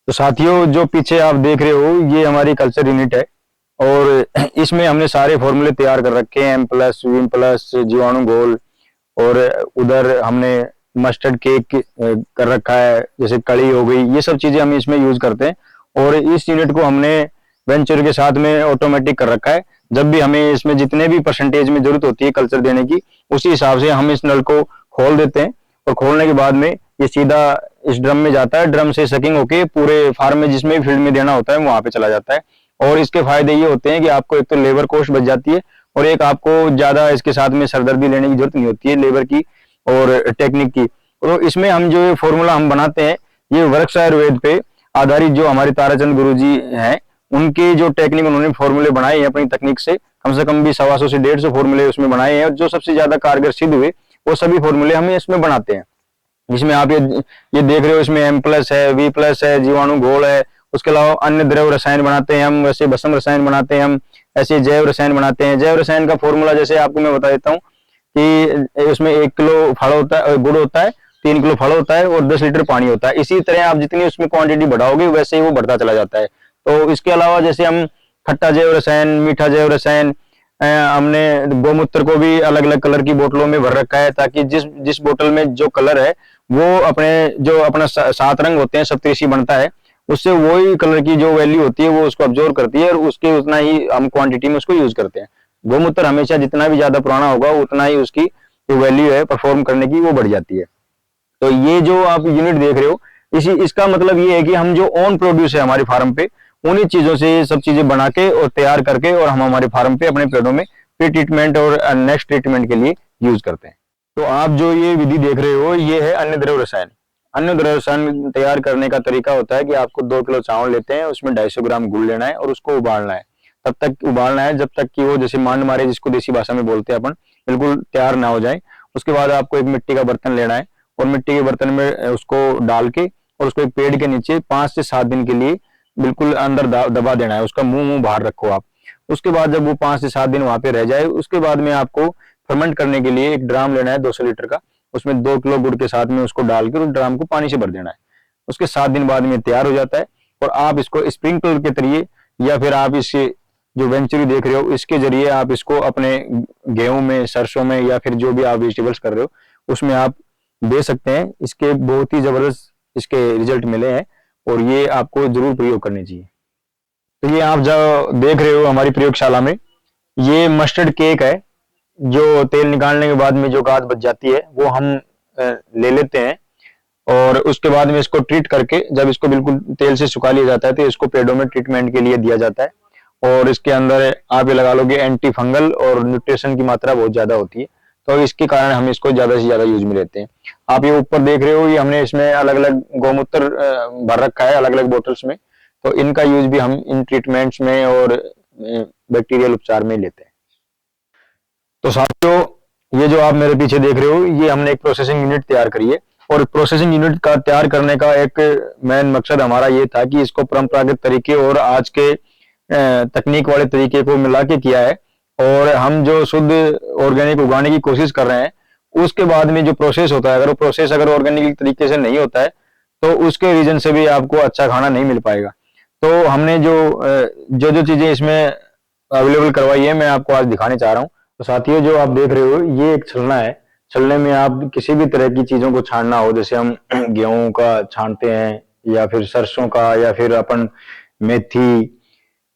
तो साथियों, जो पीछे आप देख रहे हो ये हमारी कल्चर यूनिट है और इसमें हमने सारे फॉर्मूले तैयार कर रखे हैं। M+, Vim+, जीवाणु घोल, और उधर हमने मस्टर्ड केक कर रखा है, जैसे कड़ी हो गई, ये सब चीजें हम इसमें यूज करते हैं। और इस यूनिट को हमने वेंचर के साथ में ऑटोमेटिक कर रखा है। जब भी हमें इसमें जितने भी परसेंटेज में जरूरत होती है कल्चर देने की, उसी हिसाब से हम इस नल को खोल देते हैं और खोलने के बाद में ये सीधा इस ड्रम में जाता है। ड्रम से सकिंग होके पूरे फार्म में जिसमें भी फील्ड में देना होता है वहां पे चला जाता है। और इसके फायदे ये होते हैं कि आपको एक तो लेबर कॉस्ट बच जाती है, और एक आपको ज्यादा इसके साथ में सरदर्दी लेने की जरूरत नहीं होती है लेबर की और टेक्निक की। तो इसमें हम जो ये फॉर्मूला हम बनाते हैं, ये वृक्ष आयुर्वेद पे आधारित जो हमारे ताराचंद गुरु जी हैं, उनके जो टेक्निक उन्होंने फॉर्मूले बनाए हैं अपनी तकनीक से कम भी 125 से 150 फॉर्मूले उसमें बनाए हैं, और जो सबसे ज्यादा कारगर सिद्ध हुए वो सभी फॉर्मूले हम इसमें बनाते हैं। जिसमें आप ये देख रहे हो, इसमें M+ है, V+ है, जीवाणु घोल है। उसके अलावा अन्य द्रव रसायन बनाते हैं हम, वैसे भस्म रसायन बनाते हैं हम, ऐसे जैव रसायन बनाते हैं। जैव रसायन का फॉर्मूला जैसे आपको मैं बता देता हूँ कि उसमें 1 किलो फल होता है, गुड़ होता है, 3 किलो फल होता है और 10 लीटर पानी होता है। इसी तरह आप जितनी उसमें क्वांटिटी बढ़ाओगे वैसे ही वो बढ़ता चला जाता है। तो इसके अलावा जैसे हम खट्टा जैव रसायन, मीठा जैव रसायन, हमने गोमूत्र को भी अलग अलग कलर की बोतलों में भर रखा है, ताकि जिस जिस बोतल में जो कलर है वो अपना 7 रंग होते हैं, सप्तऋषि बनता है, उससे वही कलर की जो वैल्यू होती है वो उसको ऑब्जर्व करती है और उसके उतना ही हम क्वांटिटी में उसको यूज करते हैं। गोमूत्र हमेशा जितना भी ज्यादा पुराना होगा उतना ही उसकी जो वैल्यू है परफॉर्म करने की वो बढ़ जाती है। तो ये जो आप यूनिट देख रहे हो, इसका मतलब ये है कि हम जो ओन प्रोड्यूस है हमारे फार्म पे, उन्हीं चीजों से ये सब चीजें बना के और तैयार करके और हम हमारे फार्म पे अपने पेड़ों में प्री ट्रीटमेंट और नेक्स्ट ट्रीटमेंट के लिए यूज करते हैं। तो आप जो ये विधि देख रहे हो ये है अन्य द्रव रसायन। अन्य द्रव रसायन तैयार करने का तरीका होता है कि आपको 2 किलो चावल लेते हैं, उसमें 250 ग्राम गुड़ लेना है और उसको उबालना है। तब तक उबालना है जब तक कि वो जैसे मांड मारे, जिसको देसी भाषा में बोलते हैं अपन, बिल्कुल तैयार ना हो जाए। उसके बाद आपको एक मिट्टी का बर्तन लेना है और मिट्टी के बर्तन में उसको डाल के और उसको एक पेड़ के नीचे 5 से 7 दिन के लिए बिल्कुल अंदर दबा देना है। उसका मुंह बाहर रखो आप। उसके बाद जब वो 5 से 7 दिन वहां पे रह जाए, उसके बाद में आपको फर्मेंट करने के लिए एक ड्राम लेना है 200 लीटर का। उसमें 2 किलो गुड़ के साथ में उसको डालकर उस ड्राम को पानी से भर देना है। उसके 7 दिन बाद में तैयार हो जाता है और आप इसको स्प्रिंकलर के जरिए या फिर आप इस जो वेंचुरी देख रहे हो इसके जरिए आप इसको अपने गेहूं में, सरसों में या फिर जो भी आप वेजिटेबल्स कर रहे हो उसमें आप दे सकते हैं। इसके बहुत ही जबरदस्त इसके रिजल्ट मिले हैं और ये आपको जरूर प्रयोग करने चाहिए। तो ये आप जो देख रहे हो हमारी प्रयोगशाला में, ये मस्टर्ड केक है। जो तेल निकालने के बाद में जो गाद बच जाती है वो हम ले लेते हैं और उसके बाद में इसको ट्रीट करके जब इसको बिल्कुल तेल से सुखा लिया जाता है तो इसको पेड़ों में ट्रीटमेंट के लिए दिया जाता है। और इसके अंदर आप ये लगा लो कि एंटी फंगल और न्यूट्रिशन की मात्रा बहुत ज्यादा होती है, तो इसके कारण हम इसको ज्यादा से ज्यादा यूज में लेते हैं। आप ये ऊपर देख रहे हो, ये हमने इसमें अलग अलग गोमूत्र भर रखा है अलग अलग बोटल्स में, तो इनका यूज भी हम इन ट्रीटमेंट्स में और बैक्टीरियल उपचार में लेते हैं। तो साथियों, ये जो आप मेरे पीछे देख रहे हो ये हमने एक प्रोसेसिंग यूनिट तैयार करी है और प्रोसेसिंग यूनिट का तैयार करने का एक मेन मकसद हमारा ये था कि इसको परंपरागत तरीके और आज के तकनीक वाले तरीके को मिला के किया है। और हम जो शुद्ध ऑर्गेनिक उगाने की कोशिश कर रहे हैं, उसके बाद में जो प्रोसेस होता है, अगर वो प्रोसेस अगर ऑर्गेनिक तरीके से नहीं होता है तो उसके रीजन से भी आपको अच्छा खाना नहीं मिल पाएगा। तो हमने जो जो चीजें इसमें अवेलेबल करवाई है मैं आपको आज दिखाने चाह रहा हूँ। तो साथियों, जो आप देख रहे हो ये एक छलना है। छलने में आप किसी भी तरह की चीजों को छानना हो, जैसे हम गेहूं का छानते हैं या फिर सरसों का या फिर अपन मेथी,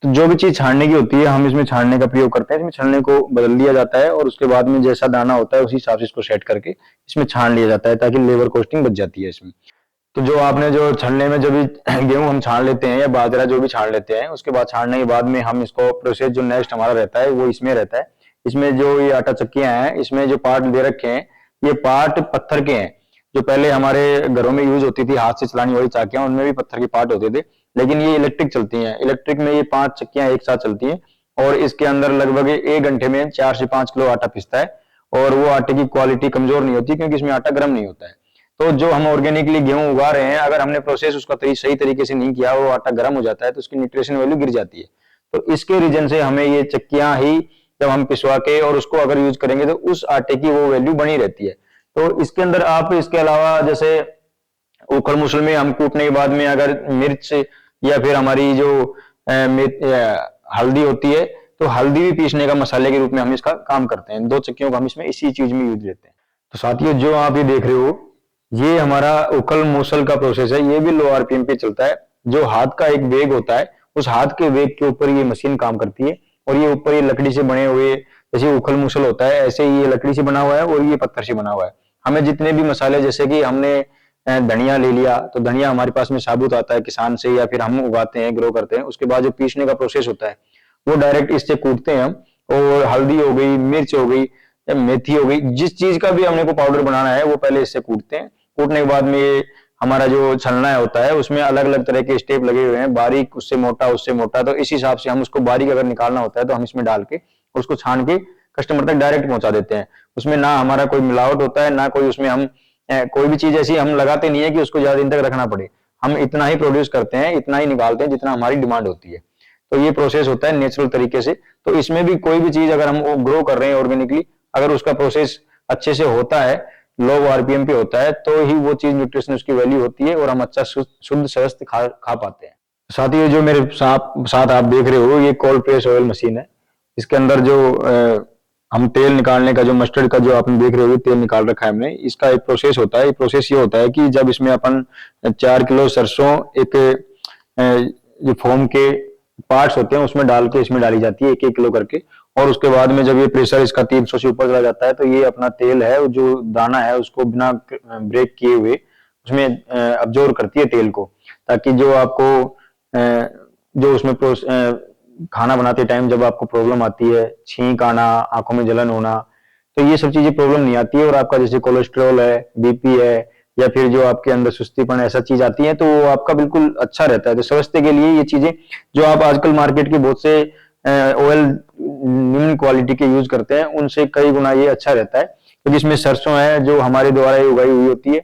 तो जो भी चीज छानने की होती है हम इसमें छानने का प्रयोग करते हैं। इसमें छलने को बदल दिया जाता है और उसके बाद में जैसा दाना होता है उसी हिसाब से इसको सेट करके इसमें छान लिया जाता है, ताकि लेबर कॉस्टिंग बच जाती है इसमें। तो जो आपने जो छलने में जब भी गेहूं हम छान लेते हैं या बाजरा जो भी छान लेते हैं, उसके बाद छानने के बाद में हम इसको प्रोसेस जो नेक्स्ट हमारा रहता है वो इसमें रहता है। इसमें जो ये आटा चक्कियां हैं, इसमें जो पार्ट दे रखे हैं ये पार्ट पत्थर के हैं। जो पहले हमारे घरों में यूज होती थी हाथ से चलाने वाली चाकियां, उनमें भी पत्थर के पार्ट होते थे, लेकिन ये इलेक्ट्रिक चलती हैं। इलेक्ट्रिक में ये 5 चक्कियां एक साथ चलती हैं और इसके अंदर लगभग 1 घंटे में 4 से 5 किलो आटा पिसता है। और वो आटे की क्वालिटी कमजोर नहीं होती क्योंकि इसमें आटा गर्म नहीं होता है। तो जो हम ऑर्गेनिकली गेहूं उगा रहे हैं, अगर हमने प्रोसेस उसका सही तरीके से नहीं किया, वो आटा गर्म हो जाता है तो उसकी न्यूट्रिशन वैल्यू गिर जाती है। तो इसके रीजन से हमें ये चक्कियां ही जब हम पिसवा के और उसको अगर यूज करेंगे तो उस आटे की वो वैल्यू बनी रहती है। तो इसके अंदर आप इसके अलावा जैसे उखड़ मुसल में हम कूटने के बाद में अगर मिर्च या फिर हमारी जो हल्दी होती है, तो हल्दी भी पीसने का मसाले के रूप में हम इसका काम करते हैं। 2 चक्कियों का हम इसमें इसी चीज में यूज लेते हैं। तो साथियों, जो आप ये देख रहे हो, ये हमारा उखल मूसल का प्रोसेस है। ये भी लो आरपीएम पे चलता है। जो हाथ का एक वेग होता है, उस हाथ के वेग के ऊपर ये मशीन काम करती है। और ये ऊपर ये लकड़ी से बने हुए, जैसे उखल मूसल होता है, ऐसे ही ये लकड़ी से बना हुआ है और ये पत्थर से बना हुआ है। हमें जितने भी मसाले, जैसे कि हमने धनिया ले लिया, तो धनिया हमारे पास में साबुत आता है किसान से, या फिर हम उगाते हैं, ग्रो करते हैं। उसके बाद जो पीसने का प्रोसेस होता है, वो डायरेक्ट इससे कूटते हैं हम। और हल्दी हो गई, मिर्च हो गई, या मेथी हो गई, जिस चीज का भी हमने को पाउडर बनाना है, वो पहले इससे कूटते हैं। कूटने के बाद में ये हमारा जो छलना होता है, उसमें अलग अलग तरह के स्टेप लगे हुए हैं, बारीक, उससे मोटा, उससे मोटा। तो इस हिसाब से हम उसको बारीक अगर निकालना होता है, तो हम इसमें डाल के उसको छान के कस्टमर तक डायरेक्ट पहुंचा देते हैं। उसमें ना हमारा कोई मिलावट होता है, ना कोई उसमें हम कोई भी चीज ऐसी हम लगाते नहीं है कि उसको ज्यादा दिन तक रखना पड़े। हम इतना ही प्रोड्यूस करते हैं, इतना ही निकालते हैं जितना हमारी डिमांड होती है। तो ये प्रोसेस होता है नेचुरल तरीके से। तो इसमें भी कोई भी चीज अगर हम ग्रो कर रहे हैं ऑर्गेनिकली, अगर उसका प्रोसेस अच्छे से होता है, लो आरपीएम पे होता है, तो ही वो चीज न्यूट्रिशन उसकी वैल्यू होती है और हम अच्छा शुद्ध स्वस्थ खा पाते हैं। साथ ही जो मेरे साथ आप देख रहे हो, ये कोल्ड प्रेस ऑयल मशीन है। इसके अंदर जो हम तेल निकालने का, जो मस्टर्ड का जो आपने देख रहे हो तेल निकाल रखा है हमने, इसका एक प्रोसेस होता है। ये प्रोसेस ये होता है कि जब इसमें अपन 4 किलो सरसों एक जो फोम के पार्ट्स होते हैं उसमें डाल के इसमें डाली जाती है, 1-1 किलो करके। और उसके बाद में जब ये प्रेशर इसका 300 से ऊपर चला जाता है, तो ये अपना तेल है, जो दाना है, उसको बिना ब्रेक किए हुए उसमें अब्जॉर्ब करती है तेल को, ताकि जो आपको जो उसमें खाना बनाते टाइम जब आपको प्रॉब्लम आती है, छींक आना, आंखों में जलन होना, तो ये सब चीजें प्रॉब्लम नहीं आती है। और आपका जैसे कोलेस्ट्रॉल है, बीपी है, या फिर जो आपके अंदर सुस्तीपन, ऐसा चीज आती है, तो वो आपका बिल्कुल अच्छा रहता है। तो स्वास्थ्य के लिए ये चीजें, जो आप आजकल मार्केट के बहुत से ऑयल निम्न क्वालिटी के यूज करते हैं, उनसे कई गुना ये अच्छा रहता है। तो जिसमें सरसों है, जो हमारे द्वारा उगाई हुई होती है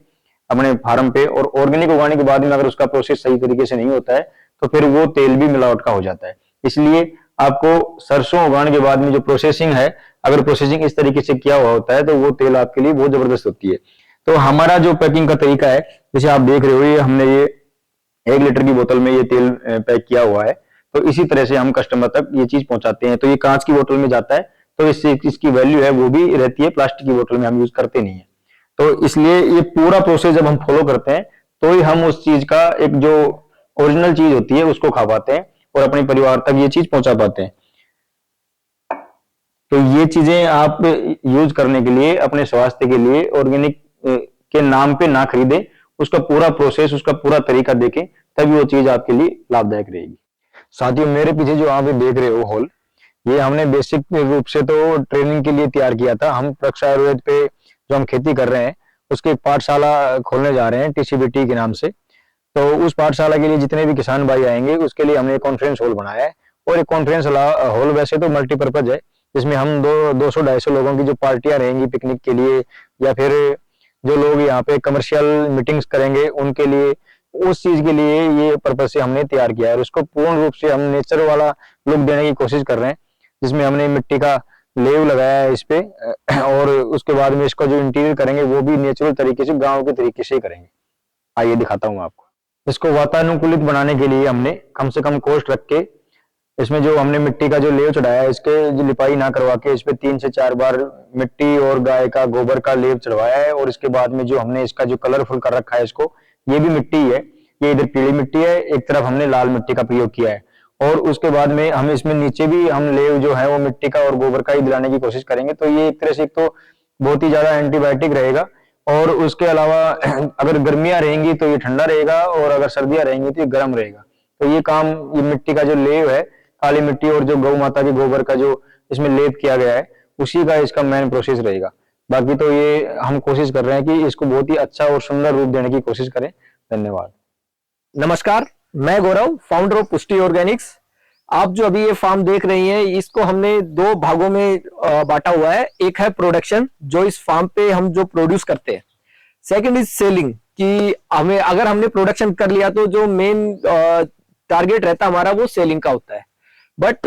अपने फार्म पे, और ऑर्गेनिक उगाने के बाद में अगर उसका प्रोसेस सही तरीके से नहीं होता है, तो फिर वो तेल भी मिलावट का हो जाता है। इसलिए आपको सरसों उगाने के बाद में जो प्रोसेसिंग है, अगर प्रोसेसिंग इस तरीके से किया हुआ होता है, तो वो तेल आपके लिए बहुत जबरदस्त होती है। तो हमारा जो पैकिंग का तरीका है, जैसे आप देख रहे हो, ये हमने ये 1 लीटर की बोतल में ये तेल पैक किया हुआ है। तो इसी तरह से हम कस्टमर तक ये चीज पहुंचाते हैं। तो ये कांच की बोतल में जाता है, तो इससे इसकी वैल्यू है वो भी रहती है, प्लास्टिक की बोतल में हम यूज करते नहीं है। तो इसलिए ये पूरा प्रोसेस जब हम फॉलो करते हैं, तो ही हम उस चीज का एक जो ओरिजिनल चीज होती है उसको खा पाते हैं और अपने परिवार तक ये चीज पहुंचा पाते हैं। तो ये चीजें आप यूज करने के लिए, अपने स्वास्थ्य के लिए ऑर्गेनिक के नाम पे ना खरीदे, उसका पूरा प्रोसेस, उसका पूरा तरीका देखें, तभी वो चीज आपके लिए लाभदायक रहेगी। साथियों, मेरे पीछे जो आप देख रहे हो हॉल, ये हमने बेसिक रूप से तो ट्रेनिंग के लिए तैयार किया था। हम प्रक्ष आयुर्वेद पे जो हम खेती कर रहे हैं, उसकी एक पाठशाला खोलने जा रहे हैं, टीसीबीटी के नाम से। तो उस पाठशाला के लिए जितने भी किसान भाई आएंगे, उसके लिए हमने एक कॉन्फ्रेंस हॉल बनाया है। और एक कॉन्फ्रेंस हॉल वैसे तो मल्टीपर्पज है, जिसमें हम 200-250 लोगों की जो पार्टियां रहेंगी पिकनिक के लिए, या फिर जो लोग यहाँ पे कमर्शियल मीटिंग्स करेंगे उनके लिए, उस चीज के लिए ये पर्पज से हमने तैयार किया है। और उसको पूर्ण रूप से हम नेचर वाला लुक देने की कोशिश कर रहे हैं, जिसमें हमने मिट्टी का लेव लगाया है इस पे। और उसके बाद में इसका जो इंटीरियर करेंगे, वो भी नेचुरल तरीके से, गाँव के तरीके से ही करेंगे। आइए दिखाता हूँ आपको। इसको वातानुकूलित बनाने के लिए हमने कम से कम कॉस्ट रख के, इसमें जो हमने मिट्टी का जो लेव चढ़ाया है, इसके जो लिपाई ना करवा के, इस पे 3 से 4 बार मिट्टी और गाय का गोबर का लेव चढ़वाया है। और इसके बाद में जो हमने इसका जो कलरफुल कर रखा है, इसको, ये भी मिट्टी है, ये इधर पीली मिट्टी है, एक तरफ हमने लाल मिट्टी का प्रयोग किया है। और उसके बाद में हम इसमें नीचे भी हम लेव जो है वो मिट्टी का और गोबर का ही दिलाने की कोशिश करेंगे। तो ये एक तरह से, एक तो बहुत ही ज्यादा एंटीबायोटिक रहेगा, और उसके अलावा अगर गर्मियां रहेंगी तो ये ठंडा रहेगा, और अगर सर्दियां रहेंगी तो ये गर्म रहेगा। तो ये काम, ये मिट्टी का जो लेव है, काली मिट्टी और जो गौ माता के गोबर का जो इसमें लेप किया गया है, उसी का इसका मेन प्रोसेस रहेगा। बाकी तो ये हम कोशिश कर रहे हैं कि इसको बहुत ही अच्छा और सुंदर रूप देने की कोशिश करें। धन्यवाद। नमस्कार, मैं गौरव, फाउंडर ऑफ पुष्टि ऑर्गेनिक्स। आप जो अभी ये फार्म देख रही हैं, इसको हमने 2 भागों में बांटा हुआ है। एक है प्रोडक्शन, जो इस फार्म पे हम जो प्रोड्यूस करते हैं। सेकंड इज सेलिंग, कि हमें अगर हमने प्रोडक्शन कर लिया तो जो मेन टारगेट रहता हमारा वो सेलिंग का होता है। बट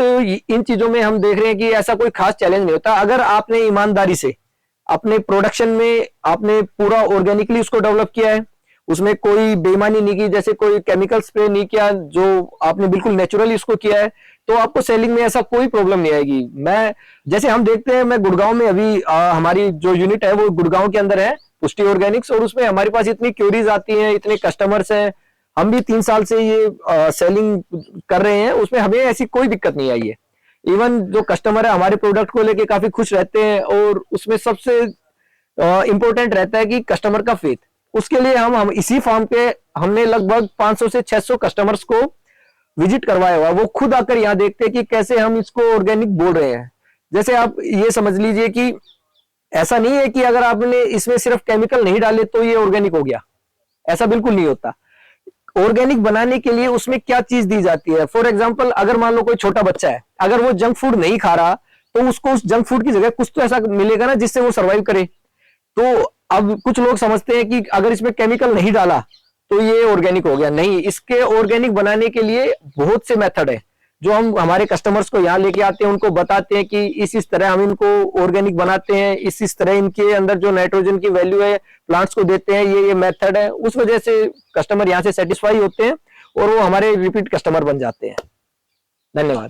इन चीजों में हम देख रहे हैं कि ऐसा कोई खास चैलेंज नहीं होता। अगर आपने ईमानदारी से अपने प्रोडक्शन में आपने पूरा ऑर्गेनिकली उसको डेवलप किया है, उसमें कोई बेईमानी नहीं की, जैसे कोई केमिकल स्प्रे नहीं किया, जो आपने बिल्कुल नेचुरली इसको किया है, तो आपको सेलिंग में ऐसा कोई प्रॉब्लम नहीं आएगी। मैं जैसे हम देखते हैं, मैं गुड़गांव में अभी हमारी जो यूनिट है वो गुड़गांव के अंदर है, पुष्टि ऑर्गेनिक्स, और उसमें हमारे पास इतनी क्यूरीज आती हैं, इतने कस्टमर्स हैं, हम भी 3 साल से ये सेलिंग कर रहे हैं, उसमें हमें ऐसी कोई दिक्कत नहीं आई है। इवन जो कस्टमर है हमारे प्रोडक्ट को लेके काफी खुश रहते हैं, और उसमें सबसे इंपॉर्टेंट रहता है कि कस्टमर का फेथ। उसके लिए हम इसी फार्म पे हमने लगभग 500 से 600 कस्टमर्स को विजिट करवाया हुआ, वो खुद आकर यहाँ देखते हैं कि कैसे हम इसको ऑर्गेनिक बोल रहे हैं। जैसे आप ये समझ लीजिए कि ऐसा नहीं है कि अगर आपने इसमें सिर्फ केमिकल नहीं डाले तो ये ऑर्गेनिक हो गया, ऐसा बिल्कुल नहीं होता। ऑर्गेनिक बनाने के लिए उसमें क्या चीज दी जाती है, फॉर एग्जाम्पल अगर मान लो कोई छोटा बच्चा है, अगर वो जंक फूड नहीं खा रहा, तो उसको उस जंक फूड की जगह कुछ तो ऐसा मिलेगा ना जिससे वो सर्वाइव करे। तो अब कुछ लोग समझते हैं कि अगर इसमें केमिकल नहीं डाला तो ये ऑर्गेनिक हो गया। नहीं, इसके ऑर्गेनिक बनाने के लिए बहुत से मेथड है, जो हम हमारे कस्टमर्स को यहाँ लेके आते हैं, उनको बताते हैं कि इस तरह हम इनको ऑर्गेनिक बनाते हैं, इस तरह इनके अंदर जो नाइट्रोजन की वैल्यू है प्लांट्स को देते हैं, ये मेथड है। उस वजह से कस्टमर यहाँ से सेटिस्फाई होते हैं और वो हमारे रिपीट कस्टमर बन जाते हैं। धन्यवाद।